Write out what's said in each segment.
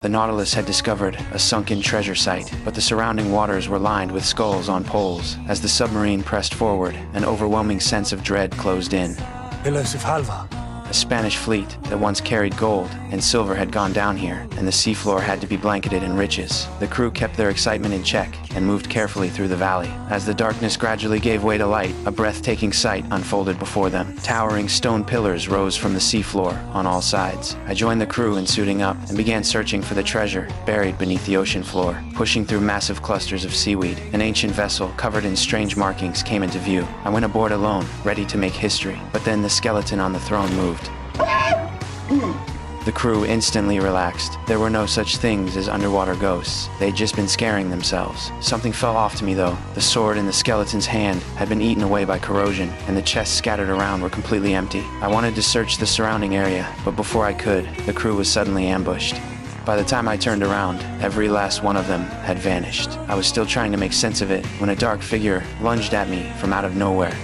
The Nautilus had discovered a sunken treasure site, but the surrounding waters were lined with skulls on poles. As the submarine pressed forward, an overwhelming sense of dread closed in. A Spanish fleet that once carried gold and silver had gone down here, and the seafloor had to be blanketed in riches. The crew kept their excitement in check and moved carefully through the valley. As the darkness gradually gave way to light, a breathtaking sight unfolded before them. Towering stone pillars rose from the seafloor on all sides. I joined the crew in suiting up and began searching for the treasure buried beneath the ocean floor. Pushing through massive clusters of seaweed, an ancient vessel covered in strange markings came into view. I went aboard alone, ready to make history, but then the skeleton on the throne moved. The crew instantly relaxed. There were no such things as underwater ghosts. They'd just been scaring themselves. Something fell off to me though. The sword in the skeleton's hand had been eaten away by corrosion, and the chests scattered around were completely empty. I wanted to search the surrounding area, but before I could, the crew was suddenly ambushed. By the time I turned around, every last one of them had vanished. I was still trying to make sense of it when a dark figure lunged at me from out of nowhere.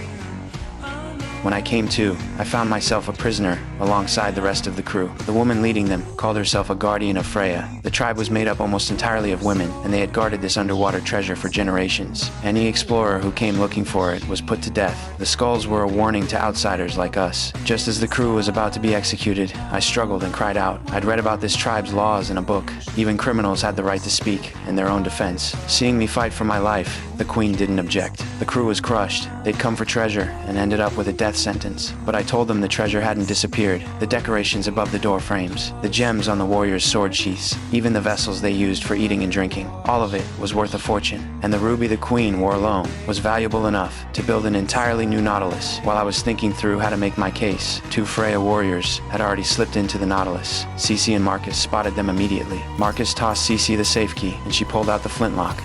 When I came to, I found myself a prisoner alongside the rest of the crew. The woman leading them called herself a guardian of Freya. The tribe was made up almost entirely of women, and they had guarded this underwater treasure for generations. Any explorer who came looking for it was put to death. The skulls were a warning to outsiders like us. Just as the crew was about to be executed, I struggled and cried out. I'd read about this tribe's laws in a book. Even criminals had the right to speak in their own defense. Seeing me fight for my life, the queen didn't object. The crew was crushed. They'd come for treasure and ended up with a death sentence. But I told them the treasure hadn't disappeared. The decorations above the door frames, the gems on the warriors' sword sheaths, even the vessels they used for eating and drinking, all of it was worth a fortune. And the ruby the queen wore alone was valuable enough to build an entirely new Nautilus. While I was thinking through how to make my case, two Freya warriors had already slipped into the Nautilus. Cece and Marcus spotted them immediately. Marcus tossed Cece the safe key, and she pulled out the flintlock.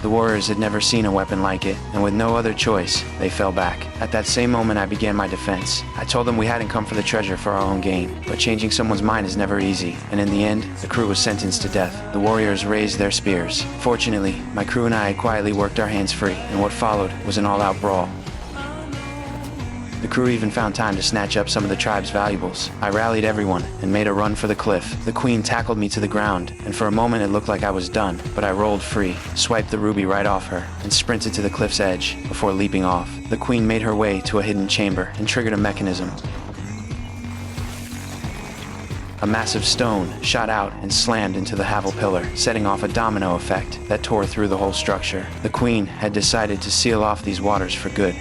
The warriors had never seen a weapon like it, and with no other choice, they fell back. At that same moment, I began my defense. I told them we hadn't come for the treasure for our own gain, but changing someone's mind is never easy, and in the end, the crew was sentenced to death. The warriors raised their spears. Fortunately, my crew and I had quietly worked our hands free, and what followed was an all-out brawl. The crew even found time to snatch up some of the tribe's valuables. I rallied everyone and made a run for the cliff. The queen tackled me to the ground, and for a moment it looked like I was done, but I rolled free, swiped the ruby right off her, and sprinted to the cliff's edge before leaping off. The queen made her way to a hidden chamber and triggered a mechanism. A massive stone shot out and slammed into the Havel pillar, setting off a domino effect that tore through the whole structure. The queen had decided to seal off these waters for good.